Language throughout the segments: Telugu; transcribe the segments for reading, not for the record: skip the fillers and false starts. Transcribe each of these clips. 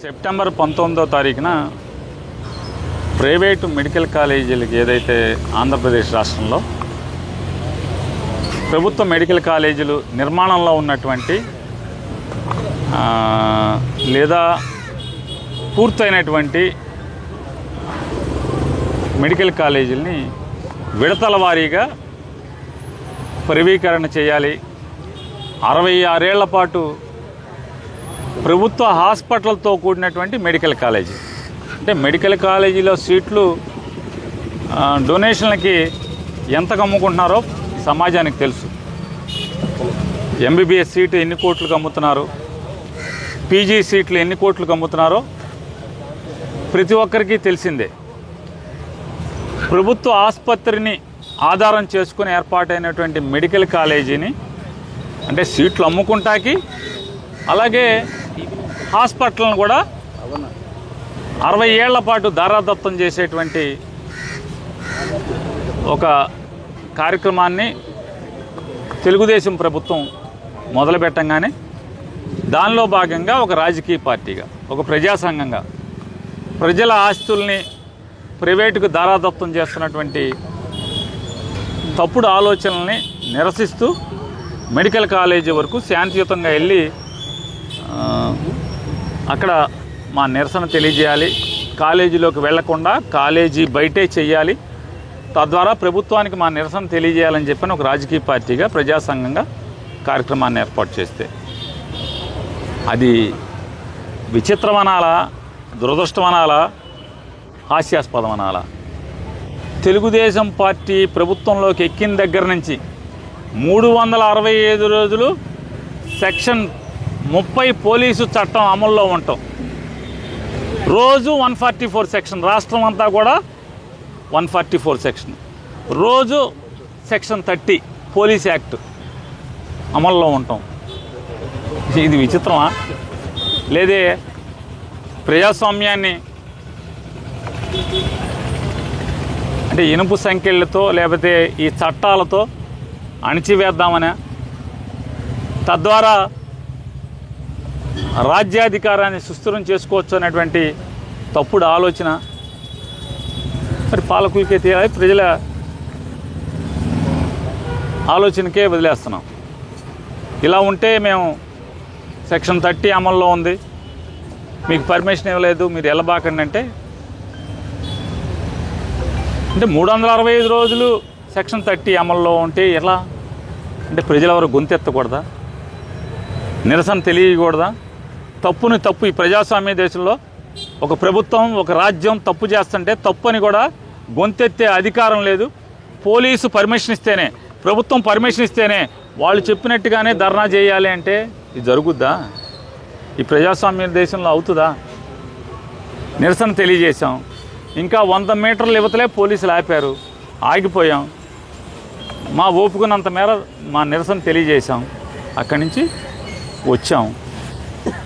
సెప్టెంబర్ 19వ తారీఖున ప్రైవేటు మెడికల్ కాలేజీలకి ఏదైతే ఆంధ్రప్రదేశ్ రాష్ట్రంలో ప్రభుత్వ మెడికల్ కాలేజీలు నిర్మాణంలో ఉన్నటువంటి లేదా పూర్తయినటువంటి మెడికల్ కాలేజీలని విడతల వారీగా ప్రైవేటీకరణ చేయాలి. 66 ఏళ్ల పాటు ప్రభుత్వ హాస్పిటల్తో కూడినటువంటి మెడికల్ కాలేజీ అంటే మెడికల్ కాలేజీలో సీట్లు డొనేషన్లకి ఎంతకు అమ్ముకుంటున్నారో సమాజానికి తెలుసు. ఎంబీబీఎస్ సీటు ఎన్ని కోట్లకు అమ్ముతున్నారు, పీజీ సీట్లు ఎన్ని కోట్లకు అమ్ముతున్నారో ప్రతి ఒక్కరికి తెలిసిందే. ప్రభుత్వ ఆసుపత్రిని ఆధారం చేసుకుని ఏర్పాటైనటువంటి మెడికల్ కాలేజీని అంటే సీట్లు అమ్ముకుంటాకి అలాగే హాస్పిటల్ను కూడా 60 ఏళ్ల పాటు దారాదత్తం చేసేటువంటి ఒక కార్యక్రమాన్ని తెలుగుదేశం ప్రభుత్వం మొదలుపెట్టంగానే దానిలో భాగంగా ఒక రాజకీయ పార్టీగా ఒక ప్రజా సంఘంగా ప్రజల ఆస్తుల్ని ప్రైవేటుకు దారాదత్తం చేస్తున్నటువంటి తప్పుడు ఆలోచనల్ని నిరసిస్తూ మెడికల్ కాలేజీ వరకు శాంతియుతంగా వెళ్ళి అక్కడ మా నిరసన తెలియజేయాలి. కాలేజీలోకి వెళ్లకుండా కాలేజీ బయటే చెయ్యాలి. తద్వారా ప్రభుత్వానికి మా నిరసన తెలియజేయాలని చెప్పని ఒక రాజకీయ పార్టీగా ప్రజా సంఘంగా కార్యక్రమాన్ని ఏర్పాటు చేస్తే అది విచిత్రమనాలా, దురదృష్టమనాలా, హాస్యాస్పదం అనాలా? తెలుగుదేశం పార్టీ ప్రభుత్వంలోకి ఎక్కిన దగ్గర నుంచి 365 రోజులు సెక్షన్ 30 పోలీసు చట్టం అమల్లో ఉంటాం. రోజు 144 సెక్షన్, రాష్ట్రం అంతా కూడా 144 సెక్షన్, రోజు సెక్షన్ 30 పోలీస్ యాక్ట్ అమల్లో ఉంటాం. ఇది విచిత్రమా? లేదే ప్రజాస్వామ్యాన్ని అంటే ఇనుపు సంఖ్యలతో లేకపోతే ఈ చట్టాలతో అణిచివేద్దామనే, తద్వారా రాజ్యాధికారాన్ని సుస్థిరం చేసుకోవచ్చు అనేటువంటి తప్పుడు ఆలోచన మరి పాలకులకే తీయాలి, ప్రజల ఆలోచనకే వదిలేస్తున్నాం. ఇలా ఉంటే మేము సెక్షన్ 30 అమల్లో ఉంది, మీకు పర్మిషన్ ఇవ్వలేదు, మీరు వెళ్ళబాకండి అంటే 365 రోజులు సెక్షన్ 30 అమల్లో ఉంటే ఎలా? అంటే ప్రజలెవరు గొంతెత్తకూడదా? నిరసన తెలియకూడదా? తప్పుని తప్పు ఈ ప్రజాస్వామ్య దేశంలో ఒక ప్రభుత్వం ఒక రాజ్యం తప్పు చేస్తుంటే తప్పు అని కూడా గొంతెత్తే అధికారం లేదు. పోలీసు పర్మిషన్ ఇస్తేనే, ప్రభుత్వం పర్మిషన్ ఇస్తేనే వాళ్ళు చెప్పినట్టుగానే ధర్నా చేయాలి అంటే ఇది జరుగుద్దా? ఈ ప్రజాస్వామ్య దేశంలో అవుతుందా? నిరసన తెలియజేశాం, ఇంకా 100 మీటర్ల యువతలే పోలీసులు ఆపారు, ఆగిపోయాం. మా ఓపుకున్నంత మేర మా నిరసన తెలియజేశాం, అక్కడి నుంచి వచ్చాం.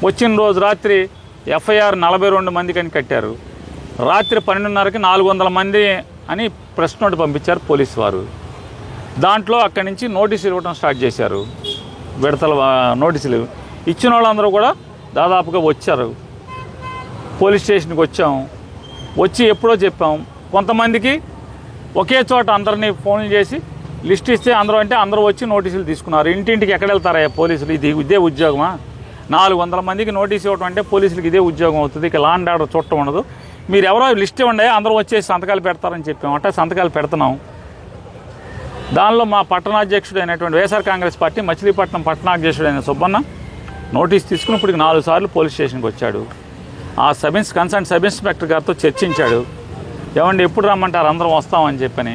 వచ్చిన రోజు రాత్రి ఎఫ్ఐఆర్ 42 మందికి అని కట్టారు. రాత్రి 12:30కి 400 మంది అని ప్రెస్ నోట్ పంపించారు పోలీసు వారు. దాంట్లో అక్కడి నుంచి నోటీసులు ఇవ్వడం స్టార్ట్ చేశారు. విడతల నోటీసులు ఇచ్చిన వాళ్ళందరూ కూడా దాదాపుగా వచ్చారు. పోలీస్ స్టేషన్కి వచ్చాం. వచ్చి ఎప్పుడో చెప్పాం. కొంతమందికి ఒకే చోట అందరినీ ఫోన్లు చేసి లిస్ట్ ఇస్తే అందరూ వచ్చి నోటీసులు తీసుకున్నారు. ఇంటింటికి ఎక్కడ వెళ్తారయ్యా పోలీసులు? ఇదే ఉద్యోగమా? 400 మందికి నోటీసు ఇవ్వడం అంటే పోలీసులకి ఇదే ఉద్యోగం అవుతుంది. ఇక లా అండ్ ఆర్డర్ చుట్టం ఉండదు. మీరు ఎవరో లిస్ట్ ఇవ్వండి, అందరూ వచ్చేసి సంతకాలు పెడతారని చెప్పాం. అంటే సంతకాలు పెడుతున్నాం. దానిలో మా పట్టణాధ్యక్షుడు అయినటువంటి వైఎస్ఆర్ కాంగ్రెస్ పార్టీ మచిలీపట్నం పట్టణాధ్యక్షుడు అయిన సుబ్బన్న నోటీస్ తీసుకుని ఇప్పటికి 4 సార్లు పోలీస్ స్టేషన్కి వచ్చాడు. ఆ కన్సర్న్ సబ్ ఇన్స్పెక్టర్ గారితో చర్చించాడు. ఏమండి ఎప్పుడు రమ్మంటారు, అందరం వస్తామని చెప్పని.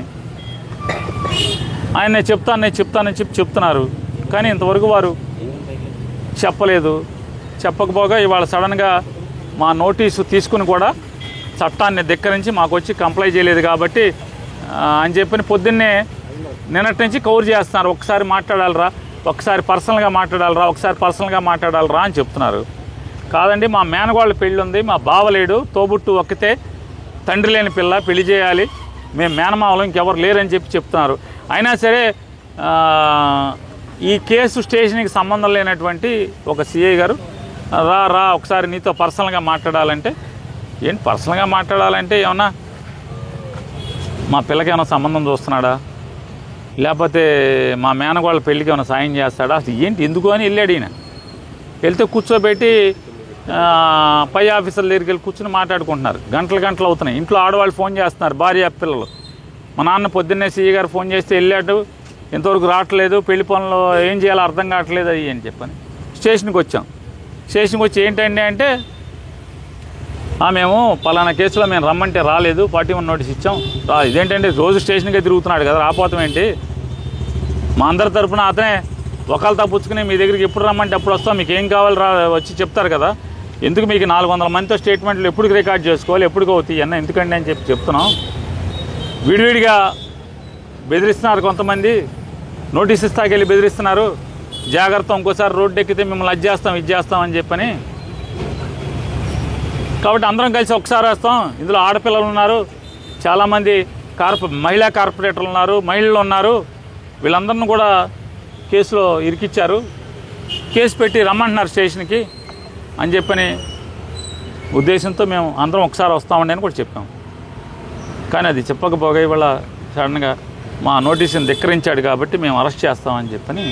ఆయన చెప్తానని చెప్పి చెప్తున్నారు, కానీ ఇంతవరకు వారు చెప్పలేదు. చెప్పకపోగా ఇవాళ సడన్గా మా నోటీసు తీసుకుని కూడా చట్టాన్ని ధిక్కరించి మాకు వచ్చి కంప్లై చేయలేదు కాబట్టి అని చెప్పని పొద్దున్నే నిన్నటి నుంచి కవర్ చేస్తున్నారు. ఒకసారి మాట్లాడాలరా, ఒకసారి పర్సనల్గా మాట్లాడాలరా అని చెప్తున్నారు. కాదండి, మా మేనగోళ్ళ పెళ్ళి ఉంది, మా బావలేడు, తోబుట్టు ఒక్కతే, తండ్రి లేని పిల్ల, పెళ్లి చేయాలి, మేము మేనమావలం ఇంకెవరు లేరని చెప్తున్నారు. అయినా సరే ఈ కేసు స్టేషన్కి సంబంధం లేనటువంటి ఒక సిఐ గారు రా ఒకసారి నీతో పర్సనల్గా మాట్లాడాలంటే, ఏంటి పర్సనల్గా మాట్లాడాలంటే ఏమన్నా మా పిల్లకి ఏమైనా సంబంధం చూస్తున్నాడా, లేకపోతే మా మేనగోళ్ళ పెళ్ళికి ఏమైనా సాయం చేస్తాడా, అసలు ఏంటి ఎందుకు అని వెళ్ళాడు ఈయన. వెళ్తే కూర్చోబెట్టి పై ఆఫీసర్ల దగ్గరికి వెళ్ళి కూర్చొని మాట్లాడుకుంటున్నారు. గంటలు అవుతున్నాయి. ఇంట్లో ఆడవాళ్ళు ఫోన్ చేస్తున్నారు, భార్య పిల్లలు. మా నాన్న పొద్దున్నే సీఏ గారు ఫోన్ చేస్తే వెళ్ళాడు, ఇంతవరకు రావట్లేదు, పెళ్లి పనులు ఏం చేయాలో అర్థం కావట్లేదు అది అని చెప్పని స్టేషన్కి వచ్చాం. స్టేషన్కి వచ్చి ఏంటండి అంటే, మేము పలానా కేసులో మేము రమ్మంటే రాలేదు, 41 నోటీస్ ఇచ్చాం. ఇదేంటంటే రోజు స్టేషన్కే తిరుగుతున్నాడు కదా, రాపోతాం ఏంటి, మా అందరి తరఫున అతనే ఒకళ్ళు తప్పుచ్చుకుని మీ దగ్గరికి ఎప్పుడు రమ్మంటే అప్పుడు వస్తాం, మీకు ఏం కావాలి వచ్చి చెప్తారు కదా, ఎందుకు మీకు 400 మందితో స్టేట్మెంట్లు ఎప్పుడు రికార్డ్ చేసుకోవాలి, ఎప్పుడు అవుతాయి అన్న ఎందుకండి అని చెప్తున్నాం. విడివిడిగా బెదిరిస్తున్నారు కొంతమంది, నోటీస్ ఇస్తాకెళ్ళి బెదిరిస్తున్నారు, జాగ్రత్త ఇంకోసారి రోడ్డు ఎక్కితే మిమ్మల్ని అది చేస్తాం ఇది చేస్తాం అని చెప్పని. కాబట్టి అందరం కలిసి ఒకసారి వేస్తాం. ఇందులో ఆడపిల్లలు ఉన్నారు, చాలామంది మహిళా కార్పొరేటర్లు ఉన్నారు, మహిళలు ఉన్నారు, వీళ్ళందరిని కూడా కేసులో ఇరికిచ్చారు, కేసు పెట్టి రమ్మంటున్నారు స్టేషన్కి అని చెప్పని ఉద్దేశంతో మేము అందరం ఒకసారి వస్తామండి అని కూడా చెప్పాం. కానీ అది చెప్పకపోగా ఇవాళ సడన్గా మా నోటీసుని ధిక్కరించాడు కాబట్టి మేము అరెస్ట్ చేస్తామని చెప్పని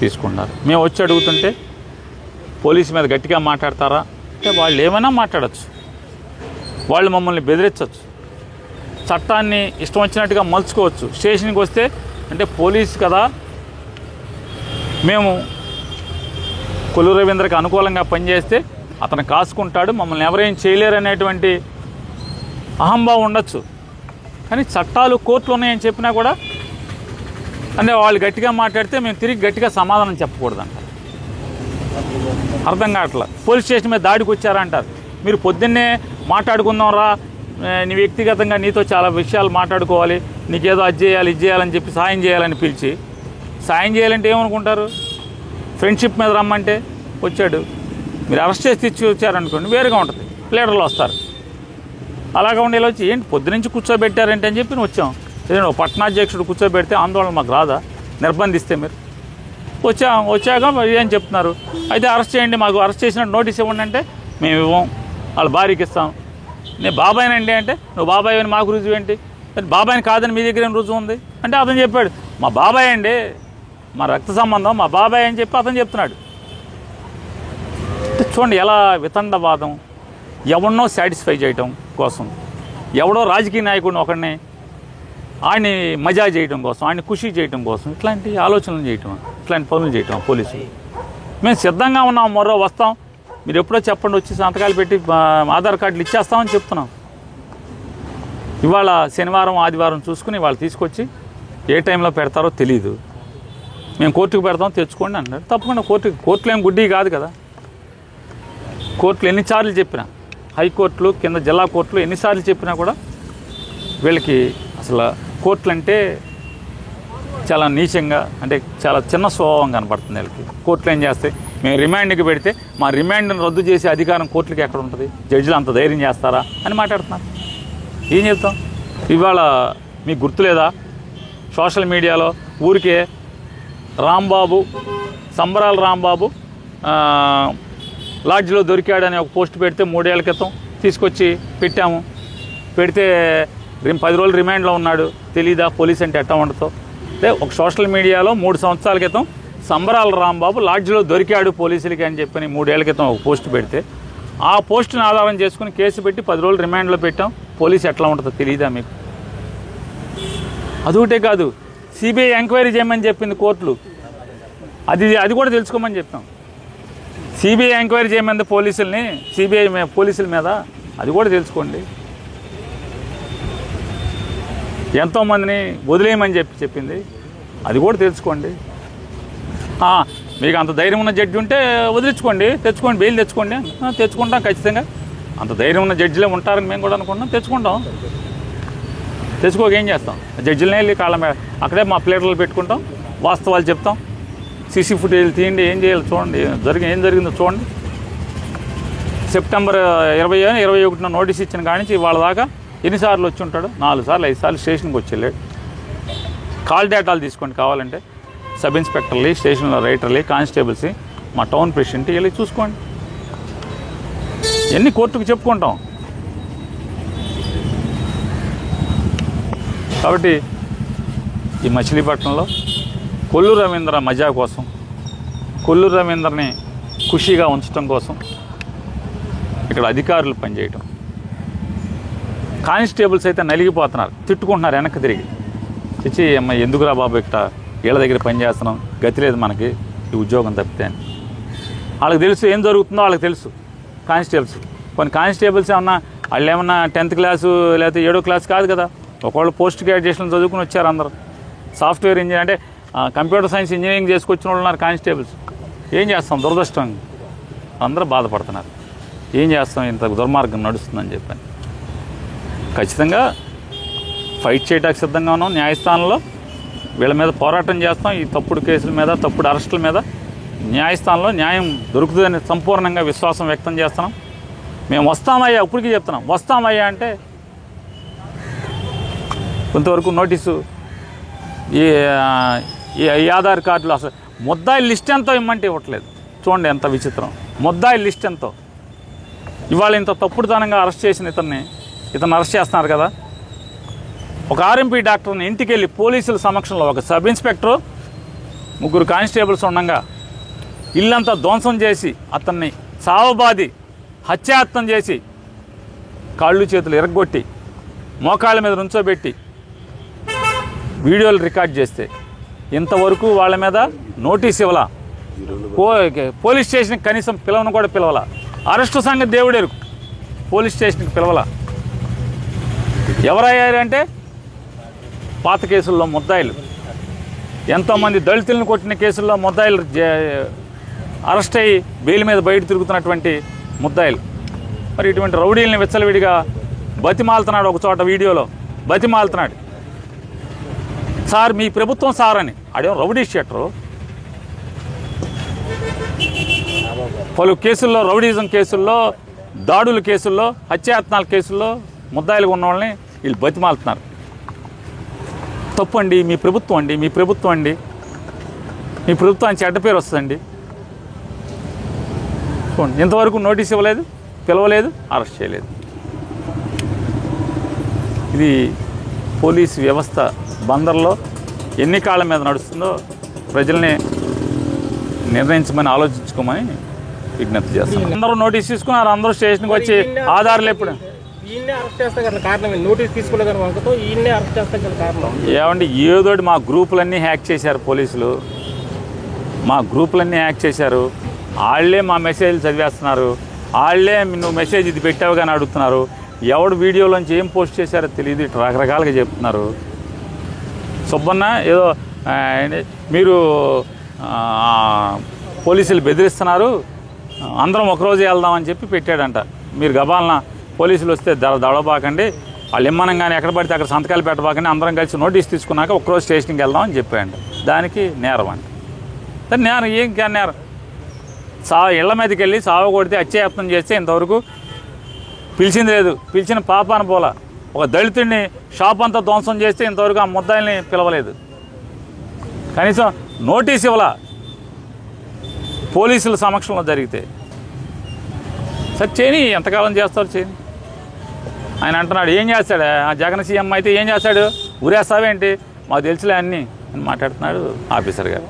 తీసుకున్నారు. మేము వచ్చి అడుగుతుంటే పోలీసు మీద గట్టిగా మాట్లాడతారా అంటే వాళ్ళు ఏమైనా మాట్లాడచ్చు, వాళ్ళు మమ్మల్ని బెదిరించవచ్చు, చట్టాన్ని ఇష్టం వచ్చినట్టుగా మలుచుకోవచ్చు. స్టేషన్కి వస్తే అంటే పోలీసు కదా, మేము కొల్లు రవీంద్రకి అనుకూలంగా పనిచేస్తే అతను కాసుకుంటాడు, మమ్మల్ని ఎవరేం చేయలేరు అనేటువంటి అహంభావం ఉండొచ్చు. కానీ చట్టాలు కోర్టులు ఉన్నాయని చెప్పినా కూడా అంటే వాళ్ళు గట్టిగా మాట్లాడితే మేము తిరిగి గట్టిగా సమాధానం చెప్పకూడదంట. అర్థం కావట్లా. పోలీస్ స్టేషన్ మీద దాడికి వచ్చారంటారు. మీరు పొద్దున్నే మాట్లాడుకుందాం రా, నీ వ్యక్తిగతంగా నీతో చాలా విషయాలు మాట్లాడుకోవాలి, నీకేదో అది చేయాలి ఇది చేయాలని చెప్పి సాయం చేయాలని పిలిచి, సాయం చేయాలంటే ఏమనుకుంటారు, ఫ్రెండ్షిప్ మీద రమ్మంటే వచ్చాడు, మీరు అరెస్ట్ చేసి తెచ్చి వచ్చారనుకోండి వేరుగా ఉంటుంది, లీడర్లు వస్తారు. అలాగా ఉండేలా వచ్చి ఏంటి పొద్దునుంచి కూర్చోబెట్టారంటే అని చెప్పి వచ్చాం. ఏదైనా పట్టణాధ్యక్షుడు కూర్చోబెడితే ఆందోళన మాకు రాదా, నిర్బంధిస్తే మీరు వచ్చాక ఏం చెప్తున్నారు, అయితే అరెస్ట్ చేయండి, మాకు అరెస్ట్ చేసినట్టు నోటీస్ ఇవ్వండి అంటే మేము ఇవ్వం, వాళ్ళ భార్యకి ఇస్తాం. నేను బాబాయినండి అంటే నువ్వు బాబాయ్ అని మాకు రుజువు ఏంటి, బాబాయిని కాదని మీ దగ్గర ఏం రుజువు ఉంది అంటే అతను చెప్పాడు మా బాబాయ్ అండి, మా రక్త సంబంధం మా బాబాయ్ అని చెప్పి అతను చెప్తున్నాడు. చూడండి ఎలా వితండవాదం, ఎవరినో సాటిస్ఫై చేయటం కోసం, ఎవడో రాజకీయ నాయకుడిని ఒకడిని ఆయన్ని మజా చేయటం కోసం, ఆయన్ని ఖుషి చేయటం కోసం ఇట్లాంటి ఆలోచనలు చేయటం, ఇట్లాంటి పనులు చేయటం పోలీసులు. మేము సిద్ధంగా ఉన్నాం, మరో వస్తాం, మీరు ఎప్పుడో చెప్పండి, వచ్చి సంతకాలు పెట్టి ఆధార్ కార్డులు ఇచ్చేస్తామని చెప్తున్నాం. ఇవాళ శనివారం ఆదివారం చూసుకుని వాళ్ళు తీసుకొచ్చి ఏ టైంలో పెడతారో తెలీదు, మేము కోర్టుకు పెడతాం తెచ్చుకోండి అన్నారు. తప్పకుండా కోర్టులు ఏం గుడ్డి కాదు కదా. కోర్టులు ఎన్నిసార్లు చెప్పినా, హైకోర్టులు కింద జిల్లా కోర్టులు ఎన్నిసార్లు చెప్పినా కూడా వీళ్ళకి అసలు కోర్టులు అంటే చాలా నీచంగా, అంటే చాలా చిన్న స్వభావం కనపడుతుంది వీళ్ళకి. కోర్టులు ఏం చేస్తాయి, మేము రిమాండ్కి పెడితే మా రిమాండ్ని రద్దు చేసే అధికారం కోర్టులకి ఎక్కడ ఉంటుంది, జడ్జిలు అంత ధైర్యం చేస్తారా అని మాట్లాడుతున్నారు. ఏం చెప్తాం. ఇవాళ మీకు గుర్తులేదా, సోషల్ మీడియాలో ఊరికే రాంబాబు, సంబరాల రాంబాబు లాడ్జ్లో దొరికాడని ఒక పోస్ట్ పెడితే 3 ఏళ్ల క్రితం తీసుకొచ్చి పెట్టాము, పెడితే 10 రోజులు రిమాండ్లో ఉన్నాడు, తెలీదా పోలీస్ అంటే ఎట్టా ఉండతో. అంటే ఒక సోషల్ మీడియాలో 3 సంవత్సరాల క్రితం సంబరాల రాంబాబు లాడ్జ్లో దొరికాడు పోలీసులకి అని చెప్పని 3 ఏళ్ల క్రితం ఒక పోస్ట్ పెడితే ఆ పోస్టుని ఆధారం చేసుకుని కేసు పెట్టి 10 రోజులు రిమాండ్లో పెట్టాం. పోలీసు ఎట్లా ఉంటుందో తెలీదా మీకు? అదొకటే కాదు, సిబిఐ ఎంక్వైరీ చేయమని చెప్పింది కోర్టులు, అది కూడా తెలుసుకోమని చెప్పాం. సిబిఐ ఎంక్వైరీ చేయమంది పోలీసుల్ని, సిబిఐ పోలీసుల మీద, అది కూడా తెలుసుకోండి. ఎంతోమందిని వదిలేయమని చెప్పింది, అది కూడా తెలుసుకోండి. మీకు అంత ధైర్యం ఉన్న జడ్జి ఉంటే వదిలించుకోండి, తెచ్చుకోండి, బెయిల్ తెచ్చుకోండి. తెచ్చుకుంటాం ఖచ్చితంగా, అంత ధైర్యం ఉన్న జడ్జిలే ఉంటారని మేము కూడా అనుకుంటాం, తెచ్చుకుంటాం. తెచ్చుకోక ఏం చేస్తాం, జడ్జిలనే వెళ్ళి కాళ్ళ మీద అక్కడే మా ప్లేటర్లు పెట్టుకుంటాం, వాస్తవాలు చెప్తాం, సీసీ ఫుటేజ్ తీయండి, ఏం చేయాలి చూడండి, ఏం జరిగిందో చూడండి. సెప్టెంబర్ 20, 21 నోటీస్ ఇచ్చిన కానించి వాళ్ళ దాకా ఎన్నిసార్లు వచ్చి ఉంటాడు, 4 సార్లు 5 సార్లు స్టేషన్కి వచ్చి వెళ్ళాడు. కాల్ డేటాలు తీసుకోండి కావాలంటే, సబ్ ఇన్స్పెక్టర్లు, స్టేషన్లో రైటర్లు, కానిస్టేబుల్స్, మా టౌన్ ప్రెసిడెంట్ వెళ్ళి చూసుకోండి. ఎన్ని కోర్టుకు చెప్పుకుంటాం. కాబట్టి ఈ మచిలీపట్నంలో కొల్లు రవీంద్ర మజా కోసం, కొల్లు రవీంద్రని ఖుషీగా ఉంచడం కోసం ఇక్కడ అధికారులు పనిచేయటం. కానిస్టేబుల్స్ అయితే నలిగిపోతున్నారు, తిట్టుకుంటున్నారు వెనక్కి తిరిగి. తెచ్చి అమ్మ ఎందుకురా బాబు ఇక్కడ వీళ్ళ దగ్గర పనిచేస్తున్నాం, గతి లేదు మనకి ఈ ఉద్యోగం తప్పితే అని. వాళ్ళకి తెలుసు ఏం జరుగుతుందో, వాళ్ళకి తెలుసు. కానిస్టేబుల్స్ కొన్ని కానిస్టేబుల్స్ ఏమన్నా వాళ్ళు ఏమన్నా 10th క్లాసు లేకపోతే 7వ క్లాస్ కాదు కదా, ఒకళ్ళు పోస్ట్ గ్రాడ్యుయేషన్ చదువుకుని వచ్చారు. అందరూ సాఫ్ట్వేర్ ఇంజనీర్ అంటే కంప్యూటర్ సైన్స్ ఇంజనీరింగ్ చేసుకొచ్చిన వాళ్ళు ఉన్నారు కానిస్టేబుల్స్. ఏం చేస్తాం, దురదృష్టం. అందరూ బాధపడుతున్నారు. ఏం చేస్తాం, ఇంత దుర్మార్గం నడుస్తుందని చెప్పాను. ఖచ్చితంగా ఫైట్ చేయడానికి సిద్ధంగా ఉన్నాం. న్యాయస్థానంలో వీళ్ళ మీద పోరాటం చేస్తాం. ఈ తప్పుడు కేసుల మీద, తప్పుడు అరెస్టుల మీద న్యాయస్థానంలో న్యాయం దొరుకుతుందని సంపూర్ణంగా విశ్వాసం వ్యక్తం చేస్తున్నాం. మేము వస్తామయ్యా, ఇప్పటికీ చెప్తున్నాం, వస్తామయ్యా అంటే కొంతవరకు నోటీసు, ఈ ఆధార్ కార్డులు అసలు ముద్దాయి లిస్ట్ ఎంతో ఇమ్మంటే ఇవ్వట్లేదు. చూడండి ఎంత విచిత్రం. ముద్దాయి లిస్ట్ ఎంతో. ఇవాళ ఇంత తప్పుడుతనంగా అరెస్ట్ చేసిన ఇతను అరెస్ట్ చేస్తున్నారు కదా. ఒక ఆర్ఎంపీ డాక్టర్ని ఇంటికి వెళ్ళి పోలీసుల సమక్షంలో ఒక సబ్ ఇన్స్పెక్టరు 3 కానిస్టేబుల్స్ ఉండగా ఇల్లంతా ధ్వంసం చేసి అతన్ని సావబాది హత్యాయత్నం చేసి కాళ్ళు చేతులు ఇరగ్గొట్టి మోకాళ్ళ మీద నుంచోబెట్టి వీడియోలు రికార్డ్ చేస్తే ఇంతవరకు వాళ్ళ మీద నోటీస్ ఇవ్వాల. పోలీస్ స్టేషన్కి కనీసం పిలవను కూడా పిలవాల. అరెస్టు సంగతి దేవుడెరుకు, పోలీస్ స్టేషన్కి పిలవాల. ఎవరయ్యారంటే పాత కేసుల్లో ముద్దాయిలు, ఎంతోమంది దళితులను కొట్టిన కేసుల్లో ముద్దాయిలు అరెస్ట్ అయ్యి బెయిల్ మీద బయట తిరుగుతున్నటువంటి ముద్దాయిలు. మరి ఇటువంటి రౌడీల్ని విచ్చలవిడిగా బతిమాలుతున్నాడు. ఒక చోట వీడియోలో బతిమాలుతున్నాడు. సార్ మీ ప్రభుత్వం సార్ అని. ఆడేమో రౌడీ షీటరు. పలు కేసుల్లో, రౌడీజం కేసుల్లో, దాడుల కేసుల్లో, హత్యాయత్నాల కేసుల్లో ముద్దాయిలుగా ఉన్న వాళ్ళని వీళ్ళు బతిమాలుతున్నారు. తప్పు అండి, మీ ప్రభుత్వం అండి, మీ ప్రభుత్వం అండి, మీ ప్రభుత్వానికి చెడ్డ పేరు వస్తుందండి. ఇంతవరకు నోటీస్ ఇవ్వలేదు, పిలవలేదు, అరెస్ట్ చేయలేదు. ఇది పోలీసు వ్యవస్థ బందర్లో ఎన్ని కాళ్ళ మీద నడుస్తుందో ప్రజల్ని నిర్ణయించమని ఆలోచించుకోమని విజ్ఞప్తి చేస్తాం. అందరూ నోటీస్ తీసుకున్నారు, అందరూ స్టేషన్కి వచ్చి ఆధారాలు ఎప్పుడు ఏమండి ఏదోటి మా గ్రూపులన్నీ హ్యాక్ చేశారు పోలీసులు. మా గ్రూపులన్నీ హ్యాక్ చేశారు. వాళ్ళే మా మెసేజ్లు చదివేస్తున్నారు. వాళ్ళే నువ్వు మెసేజ్ ఇది పెట్టావు కానీ అడుగుతున్నారు. ఎవడు వీడియోలోంచి ఏం పోస్ట్ చేశారో తెలియదు. ఇట్లా రకరకాలుగా చెప్తున్నారు. సుబ్బన్న ఏదో మీరు పోలీసులు బెదిరిస్తున్నారు, అందరం ఒకరోజు వెళ్దామని చెప్పి పెట్టాడంట. మీరు గబాలన పోలీసులు వస్తే దడబాకండి, వాళ్ళు ఇమ్మనంగానే ఎక్కడ పడితే అక్కడ సంతకాలు పెట్టబాకండి, అందరం కలిసి నోటీస్ తీసుకున్నాక ఒకరోజు స్టేషన్కి వెళ్దామని చెప్పాడు. దానికి నేరం అండి. నేరం ఏం నేరం? ఇళ్ల మీదకి వెళ్ళి సావ కొడితే హత్యాయత్నం చేస్తే ఇంతవరకు పిలిచింది లేదు, పిలిచిన పాపాన పోలా. ఒక దళితుడిని షాప్ అంతా ధ్వంసం చేస్తే ఇంతవరకు ఆ ముద్దాయిల్ని పిలవలేదు, కనీసం నోటీస్ ఇవ్వాల. పోలీసుల సమక్షంలో జరిగితే సరే చేయని, ఎంతకాలం చేస్తారు చేయని. ఆయన అంటున్నాడు ఏం చేస్తాడు, ఆ జగన్ సీఎం అయితే ఏం చేస్తాడు, ఊరేస్తావేంటి, మాకు తెలుసులే అన్నీ అని మాట్లాడుతున్నాడు ఆఫీసర్ గారు.